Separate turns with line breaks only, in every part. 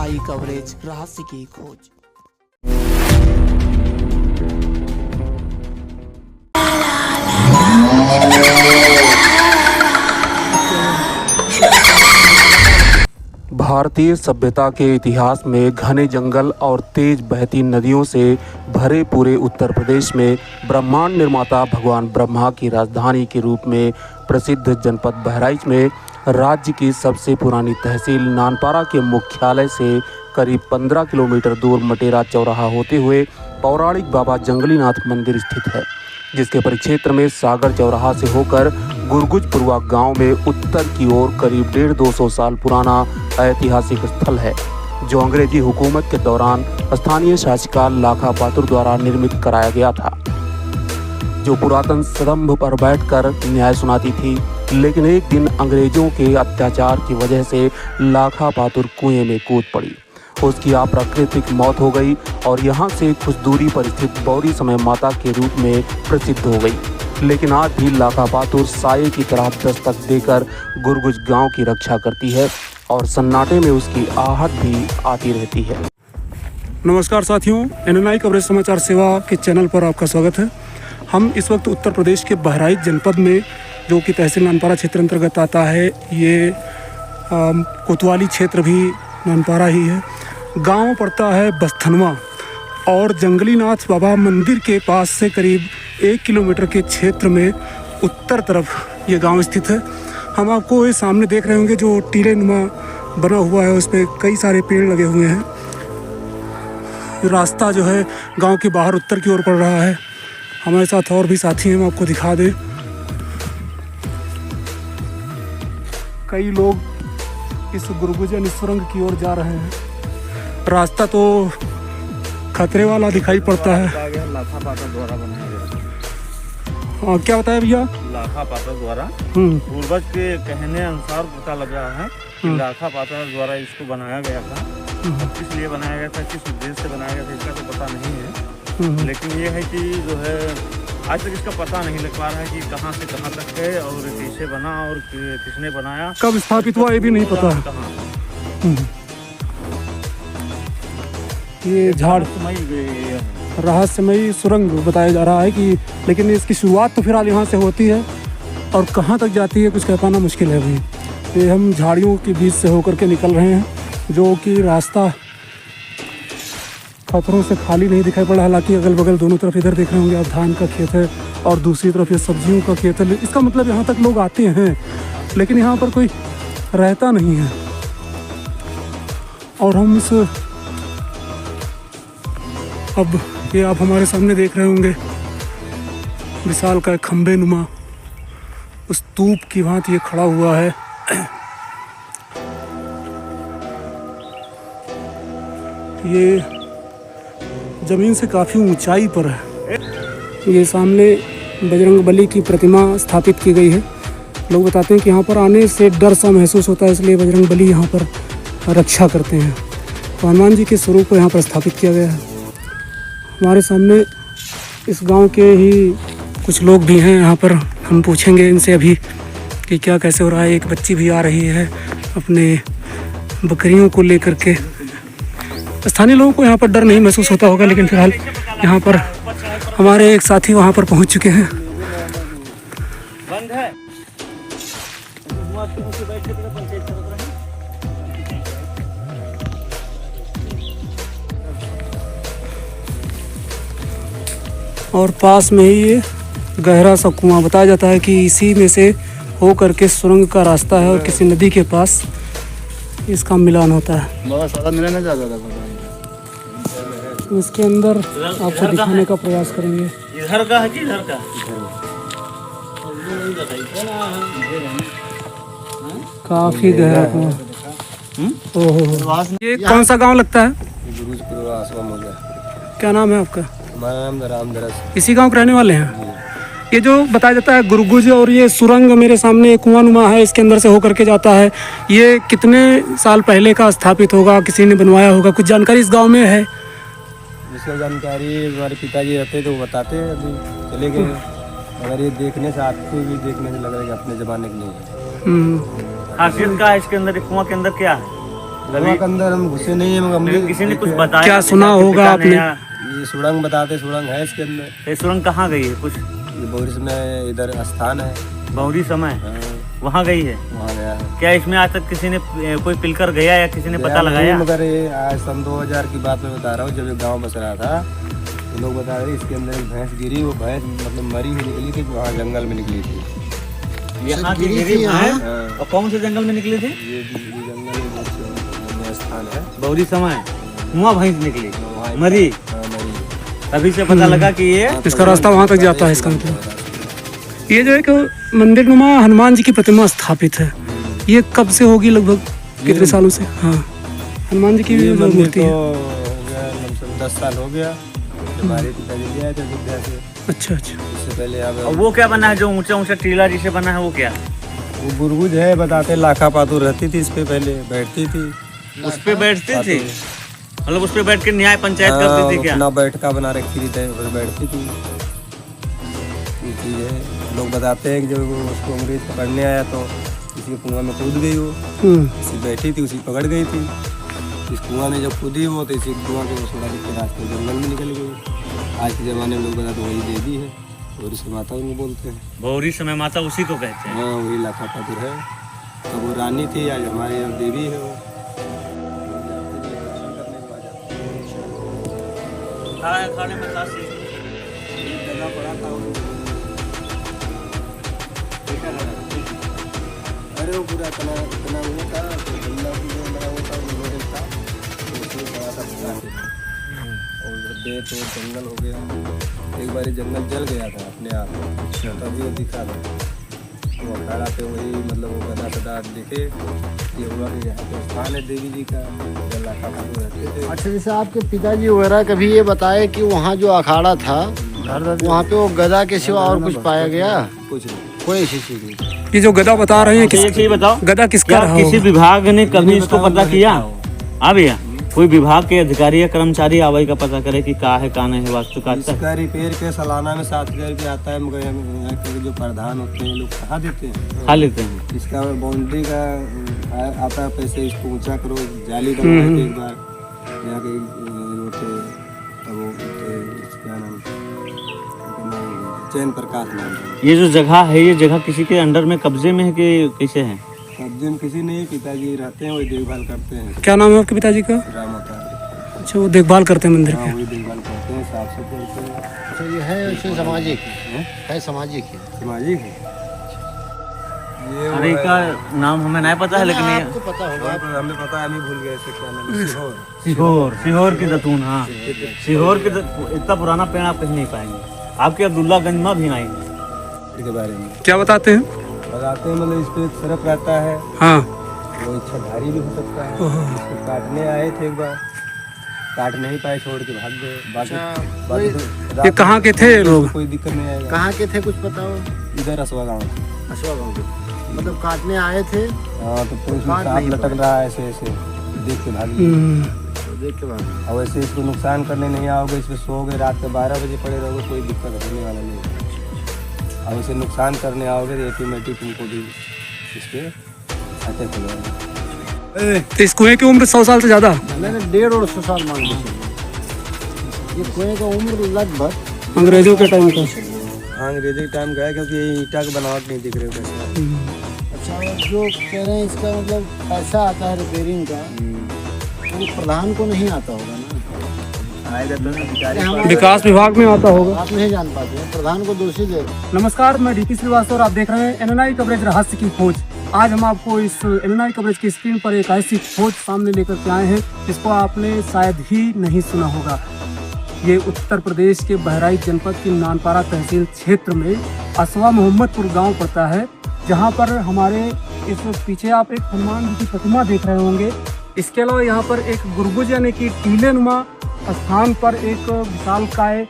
आई coverage, रहस्य की खोज। भारतीय सभ्यता के इतिहास में घने जंगल और तेज बहती नदियों से भरे पूरे उत्तर प्रदेश में ब्रह्मांड निर्माता भगवान ब्रह्मा की राजधानी के रूप में प्रसिद्ध जनपद बहराइच में राज्य की सबसे पुरानी तहसील नानपारा के मुख्यालय से करीब 15 किलोमीटर दूर मटेरा चौराहा होते हुए पौराणिक बाबा जंगलीनाथ मंदिर स्थित है, जिसके परिक्षेत्र में सागर चौराहा से होकर गुरगुजपुरवा गांव में उत्तर की ओर करीब 150-200 साल पुराना ऐतिहासिक स्थल है, जो अंग्रेजी हुकूमत के दौरान स्थानीय शासकाल लाखा पातुर द्वारा निर्मित कराया गया था, जो पुरातन स्तंभ पर बैठकर न्याय सुनाती थी। लेकिन एक दिन अंग्रेजों के अत्याचार की वजह से लाखा पातुर कुएं में कूद पड़ी। उसकी अप्राकृतिक मौत हो गई और यहाँ से कुछ दूरी पर स्थित बौरी समय माता के रूप में प्रसिद्ध हो गई। लेकिन आज भी लाखा पातुर साये की तरह दस्तक देकर गुरगुज गांव की रक्षा करती है और सन्नाटे में उसकी आहट भी आती रहती है।
नमस्कार साथियों, NNI कवरेज समाचार सेवा के चैनल पर आपका स्वागत है। हम इस वक्त उत्तर प्रदेश के बहराइच जनपद में, जो कि तहसील नानपारा क्षेत्र अंतर्गत आता है, ये कोतवाली क्षेत्र भी नानपारा ही है। गांव पड़ता है बस्थनवा और जंगलीनाथ बाबा मंदिर के पास से करीब 1 किलोमीटर के क्षेत्र में उत्तर तरफ ये गांव स्थित है। हम आपको ये सामने देख रहे होंगे जो टीले नुमा बना हुआ है, उस पर कई सारे पेड़ लगे हुए हैं। रास्ता जो है गांव के बाहर उत्तर की ओर पड़ रहा है। हमारे साथ और भी साथी हैं, हम आपको दिखा दें। कई लोग इस गुरगुजन सुरंग की ओर जा रहे हैं। रास्ता तो खतरे वाला दिखाई पड़ता है।
लाखा पातुर द्वारा बनाया गया।
हाँ, क्या बताया भैया?
लाखा पातुर द्वारा पूर्वज के कहने अनुसार पता लग रहा है कि लाखा पातुर द्वारा इसको बनाया गया था। किस लिए बनाया गया था, किस उद्देश्य से बनाया गया था, इसका तो पता नहीं है। लेकिन ये है कि जो है आज तक इसका पता नहीं लग पा रहा है कि कहाँ से कहाँ तक है और कैसे बना और किसने बनाया,
कब स्थापित हुआ, ये भी नहीं पता है। ये झाड़ रहस्यमयी सुरंग बताया जा रहा है कि, लेकिन इसकी शुरुआत तो फिलहाल यहाँ से होती है और कहाँ तक जाती है कुछ कह पाना मुश्किल है अभी। ये हम झाड़ियों के बीच से होकर के निकल रहे हैं, जो कि रास्ता खतरों से खाली नहीं दिखाई पड़ा। हालांकि अगल बगल दोनों तरफ इधर देख रहे होंगे आप, धान का खेत है और दूसरी तरफ ये सब्जियों का खेत है। इसका मतलब यहाँ तक लोग आते हैं, लेकिन यहाँ पर कोई रहता नहीं है। और हम इस अब ये आप हमारे सामने देख रहे होंगे विशाल का खंबे नुमा उस स्तूप की भांति ये खड़ा हुआ है। ये जमीन से काफ़ी ऊंचाई पर है। ये सामने बजरंगबली की प्रतिमा स्थापित की गई है। लोग बताते हैं कि यहाँ पर आने से डर सा महसूस होता है, इसलिए बजरंगबली यहाँ पर रक्षा करते हैं। तो हनुमान जी के स्वरूप को यहाँ पर स्थापित किया गया है। हमारे सामने इस गांव के ही कुछ लोग भी हैं यहाँ पर, हम पूछेंगे इनसे अभी कि क्या कैसे हो रहा है। एक बच्ची भी आ रही है अपने बकरियों को लेकर के। स्थानीय लोगों को यहाँ पर डर नहीं महसूस होता होगा, लेकिन फिलहाल यहाँ पर हमारे एक साथी वहाँ पर पहुँच चुके हैं। और पास में ही ये गहरा सा कुआं, बताया जाता है कि इसी में से हो करके सुरंग का रास्ता है और किसी नदी के पास इसका मिलान होता है। इसके अंदर आपको दिखाने का प्रयास करेंगे।
इधर का है कि इधर का?
काफी गहरा कुआं। ओहो, ये कौन सा गांव लगता है? क्या नाम है आपका?
हमारा नाम रामधरस।
इसी गांव के रहने वाले हैं? ये जो बताया जाता है गुरगुज और ये सुरंग मेरे सामने कुआं नुमा है, इसके अंदर से होकर के जाता है, ये कितने साल पहले का स्थापित होगा, किसी ने बनवाया होगा, कुछ जानकारी इस गांव में है?
इसका जानकारी हमारे पिताजी रहते तो बताते, अभी चले गए। अगर ये देखने से आपको भी देखने से लग रहा है कि अपने ज़माने के नहीं है।
खासियत का है इसके अंदर, कुआं के अंदर क्या है?
कुआं के अंदर हम घुसे नहीं है, मगर हमने
किसी ने कुछ बताया?
क्या सुना
आपके
होगा
पिता ने
आपने?
या-
ये सुरंग बताते, सुरंग है इसके अंदर।
ये सुरंग कहाँ गई है कुछ?
ये बोरिस में इधर स्थान है।
बहुरी समय
हाँ,
वहाँ गई है।
वहाँ गया है।
क्या इसमें आज तक किसी ने कोई पिलकर गया या किसी ने पता
गया नहीं,
लगाया?
मगर ये आज सन 2000 की बात मैं बता रहा हूँ, जब ये गाँव बस रहा था तो लोग बता रहे इसके अंदर एक भैंस गिरी, वो भैंस मतलब मरी हुई निकली थी, वहाँ जंगल में निकली थी।
यहाँ की गिरी है।
हाँ,
और कौन से जंगल में निकली थी?
ये जंगल में स्थान है।
बहुरी समय हुआ भैंस निकली
वहाँ-
मरी,
हाँ, मरी।
तभी से पता लगा कि ये
इसका रास्ता वहाँ तक जाता है इसका मतलब। ये जो एक मंदिर नुमा हनुमान जी की प्रतिमा स्थापित है, ये कब से होगी, लगभग कितने सालों से? हाँ, हनुमान जी की
ये
जो
मंदिर
मूर्ति
तो
है।
हो गया कम से कम 10 साल हो गया। हमारे पिताजी ले आए थे अयोध्या से,
अच्छा अच्छा।
इससे पहले
और
अब
वो क्या बना है जो ऊंचा ऊंचा टीला जिसे बना है वो क्या?
वो बुरबुज है, बताते लाखा पातुर रहती थी इस पे, पहले बैठती थी।
उस पे बैठती थी, मतलब उस पे बैठ के न्याय पंचायत करती थी क्या?
अपना बैठका बना रखी थी, उस पे बैठती थी। ये चीज़ है, लोग बताते हैं कि जब वो उसको अंग्रेज पकड़ने आया तो किसी कुआं में कूद गई, वो इसी बैठी थी, उसी पकड़ गई थी। इस कुआं में जब कूदी वो तो इसी कुआं के सोड़ा के रास्ते जंगल में निकल गई। आज के ज़माने में लोग बताते वही देवी है, और इसे माता उनको बोलते हैं।
बहुरी समय माता उसी को कहते हैं।
हाँ, वही लाखा पातुर है। तो वो रानी थी, आज हमारे यहाँ देवी है वो।
खाने में काशी
जगह पड़ा था वो। अरे वो पूरा इतना इतना वो था, तो गंगा भी जो बना वो था, वो रोड था, तो उसमें बड़ा सा फंसा था। और उधर दे तो जंगल हो गया। एक बार जंगल जल गया था अपने आप, तभी वो दिखा था। वो अखाड़ा पे वही मतलब वो गदा सदा दिखे, ये हुआ कि यहाँ पे स्थान है देवी जी का, लाखा पातुर रहते थे।
अच्छा, जैसे आपके पिताजी वगैरह कभी ये बताए कि वहाँ जो अखाड़ा था वहाँ पे वो गदा के सिवा और कुछ पाया गया?
कुछ नहीं।
कोई ऐसी चीज नहीं।
ये जो गदा बता रहे हैं
ये
किस
चीज बताओ,
गदा किसका
क्या
रहा
किसी
होगा?
विभाग ने कभी इसको पता किया? हाँ भैया, कोई विभाग के अधिकारी या कर्मचारी आवाई का पता करे कि का है का नहीं है वास्तु का?
इसका रिपेयर के सालाना में 7,000 रुपया आता है, मगर हम यहाँ के जो प्रधान होते हैं लोग कहाँ देते हैं।
खा लेते हैं।
इसका बाउंड्री का आता है पैसे, इसको ऊंचा करो, जाली बनवाए थे एक बार यहाँ के रोड पे, तब वो क्या नाम, चैन प्रकाश नाम है।
ये जो जगह है, ये जगह किसी के अंडर में कब्जे में है कि कैसे है?
कब्जे में किसी नहीं, पिताजी रहते हैं, वही देखभाल करते हैं।
क्या नाम है आपके पिताजी का?
राम होता है।
अच्छा, वो देखभाल करते हैं मंदिर
हाँ,
की।
वही देखभाल करते हैं, साफ सफाई करते हैं।
अच्छा, ये है वैसे सामाजिक है, सामाजिक है।
सामाजिक है ये। वो
अरे
है-
का नाम हमें नहीं पता है, लेकिन ये
आपको पता होगा।
हमें पता है, हमें भूल गए इससे क्या नाम है, सीहोर।
सीहोर की दतून। हाँ, सीहोर की इतना पुराना पेड़ आप कहीं नहीं पाएंगे। आपके अब्दुल्लागंज में भी आएंगे।
के बारे में
क्या बताते हैं?
बताते हैं, मतलब इस पे एक सरफ रहता है,
हाँ,
वो इच्छाधारी भी हो सकता है। इसको काटने आए थे एक बार, काट नहीं पाए, छोड़ के भाग गए। बाकी तो रात
ये कहाँ के थे
में
लोग?
कोई दिक्कत नहीं आएगा।
कहाँ के थे कुछ पता हो?
इधर असवा गाँव।
अशवा गाँव के, मतलब काटने आए थे,
हाँ, तो पुलिस में
काट
सांप
नहीं
लटक रहा है, ऐसे ऐसे देख के भाग गए।
तो देख के बाद
और वैसे इसको नुकसान करने नहीं आओगे, इस पे सोओगे, रात के 12 बजे पड़े रहोगे, कोई दिक्कत होने वाला नहीं है। और वैसे नुकसान करने आओगे तो ऑटोमेटिक तुमको भी इस पे अटैक हो जाएगा।
तो इस कुएं की उम्र 100 साल से ज्यादा?
मैंने 150 साल मान ली। ये कुएं का उम्र लगभग
अंग्रेजों के टाइम का।
हाँ, अंग्रेजी के टाइम का है, क्योंकि ये ईंटा की बनावट नहीं दिख रही है कैसे।
अच्छा, और जो कह रहे हैं इसका मतलब पैसा आता है रिपेयरिंग का, वो प्रधान को नहीं आता होगा ना?
आएगा तो ना भिखारी
हमारे-
विकास विभाग में आता होगा।
आप नहीं जान पाते हैं, प्रधान को दोषी दे।
नमस्कार, मैं डीपी श्रीवास्तव और आप देख रहे हैं एनएनआई कवरेज रहस्य की खोज। आज हम आपको इस एनएनआई कवरेज की स्क्रीन पर एक ऐसी खोज सामने लेकर के आए हैं जिसको आपने शायद ही नहीं सुना होगा। ये उत्तर प्रदेश के बहराइच जनपद की नानपारा तहसील क्षेत्र में असवा मोहम्मदपुर गांव पड़ता है, जहां पर हमारे इस पीछे आप एक हनुमान जी की प्रतिमा देख रहे होंगे। इसके अलावा यहाँ पर एक गुरबुज यानी कि टीले नुमा स्थान पर एक विशालकाय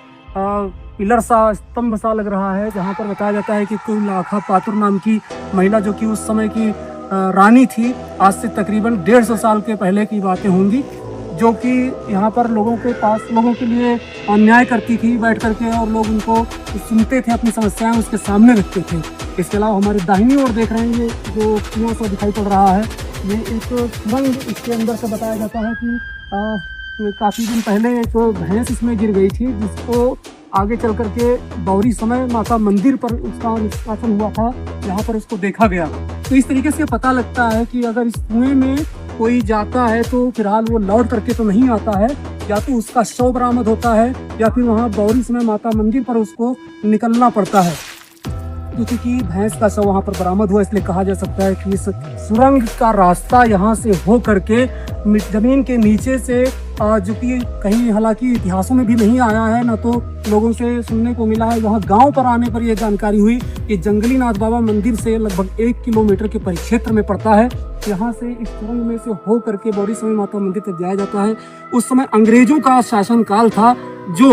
पिलर सा, स्तंभ सा लग रहा है, जहाँ पर बताया जाता है कि कोई लाखा पातुर नाम की महिला, जो कि उस समय की रानी थी, आज से तकरीबन 150 साल के पहले की बातें होंगी, जो कि यहाँ पर लोगों के पास, लोगों के लिए अन्याय करती थी बैठ करके, और लोग उनको सुनते थे, अपनी समस्याएं उसके सामने रखते थे। इसके अलावा हमारे दाहिनी ओर देख रहे हैं, ये जो कुआं सा दिखाई पड़ रहा है, ये एक सुरंग इसके अंदर से बताया जाता है कि काफ़ी दिन पहले एक भैंस इसमें गिर गई थी, जिसको आगे चल करके बौरी समय माता मंदिर पर उसका निष्कासन हुआ था, जहाँ पर उसको देखा गया। तो इस तरीके से पता लगता है कि अगर इस कुएं में कोई जाता है तो फिलहाल वो लौट करके तो नहीं आता है, या तो उसका शव बरामद होता है या फिर वहाँ बौरी समय माता मंदिर पर उसको निकलना पड़ता है। क्योंकि भैंस का शव वहाँ पर बरामद हुआ, इसलिए कहा जा सकता है कि इस सुरंग का रास्ता यहाँ से हो करके जमीन के नीचे से, जो कि कहीं हालांकि इतिहासों में भी नहीं आया है, ना तो लोगों से सुनने को मिला है, वहाँ गांव पर आने पर यह जानकारी हुई कि जंगली नाथ बाबा मंदिर से लगभग 1 किलोमीटर के परिक्षेत्र में पड़ता है। यहाँ से इस सुरंग में से हो करके बौरी समय माता मंदिर तक जाया जाता है। उस समय अंग्रेजों का शासनकाल था, जो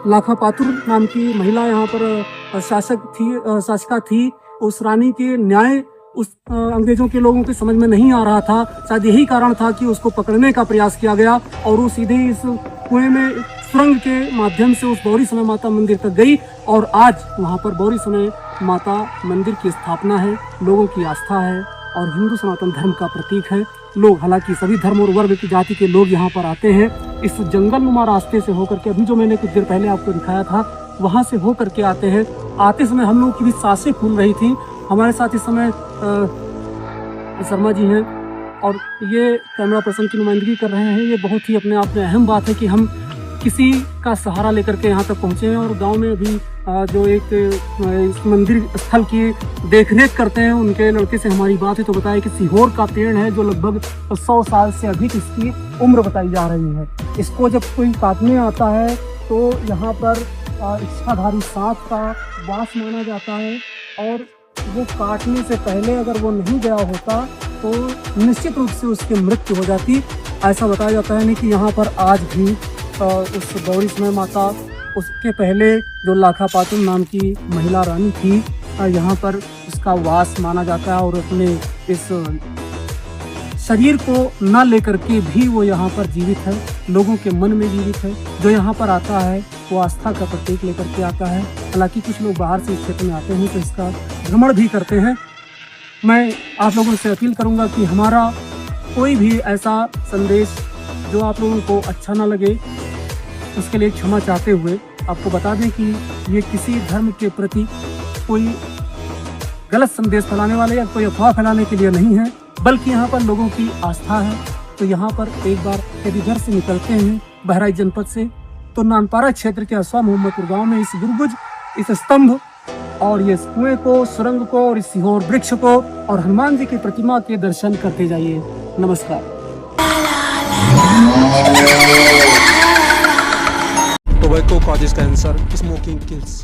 लाखा पातुर नाम की महिला यहाँ पर शासिका थी। उस रानी के न्याय उस अंग्रेजों के लोगों के समझ में नहीं आ रहा था। शायद यही कारण था कि उसको पकड़ने का प्रयास किया गया और वो सीधे इस कुएं में सुरंग के माध्यम से उस बौरी समय माता मंदिर तक गई, और आज वहाँ पर बौरी समय माता मंदिर की स्थापना है, लोगों की आस्था है और हिंदू सनातन धर्म का प्रतीक है। लोग, हालांकि सभी धर्म और वर्ग की जाति के लोग यहाँ पर आते हैं। इस जंगल नुमा रास्ते से होकर के, अभी जो मैंने कुछ देर पहले आपको दिखाया था, वहाँ से होकर के आते हैं। आते समय हम लोगों की भी सांसें फूल रही थी। हमारे साथ इस समय शर्मा जी हैं और ये कैमरा पर्सन की नुमाइंदगी कर रहे हैं। ये बहुत ही अपने आप में अहम बात है कि हम किसी का सहारा लेकर के यहाँ तक पहुँचे हैं। और गांव में भी जो एक इस मंदिर स्थल की देखरेख करते हैं, उनके लड़के से हमारी बात है तो बताया कि सीहोर का पेड़ है, जो लगभग 100 साल से अधिक इसकी उम्र बताई जा रही है। इसको जब कोई काटने आता है तो यहाँ पर इच्छाधारी सांप का वास माना जाता है, और वो काटने से पहले अगर वो नहीं गया होता तो निश्चित रूप से उसकी मृत्यु हो जाती। ऐसा बताया जाता है नहीं कि यहाँ पर आज भी उस बौरी समय माता, उसके पहले जो लाखा पातुर नाम की महिला रानी थी, यहाँ पर उसका वास माना जाता है। और अपने इस शरीर को न लेकर के भी वो यहाँ पर जीवित है, लोगों के मन में जीवित है। जो यहाँ पर आता है वो आस्था का प्रतीक लेकर के आता है। हालांकि कुछ लोग बाहर से इस क्षेत्र में आते हैं तो इसका भ्रमण भी करते हैं। मैं आप लोगों से अपील करूंगा कि हमारा कोई भी ऐसा संदेश जो आप लोगों को अच्छा ना लगे, उसके लिए क्षमा चाहते हुए आपको बता दें कि ये किसी धर्म के प्रति कोई गलत संदेश फैलाने वाले या कोई अफवाह फैलाने के लिए नहीं है, बल्कि यहाँ पर लोगों की आस्था है। तो यहाँ पर एक बार यदि घर से निकलते हैं बहराइच जनपद से, तो नानपारा क्षेत्र के असवा मोहम्मदपुर गांव में इस गुरुबुज, इस स्तंभ और ये कुएं को, सुरंग को और इस सिहोर वृक्ष को और हनुमान जी की प्रतिमा के दर्शन करते जाइए। नमस्कार।
Tobacco causes cancer, smoking kills.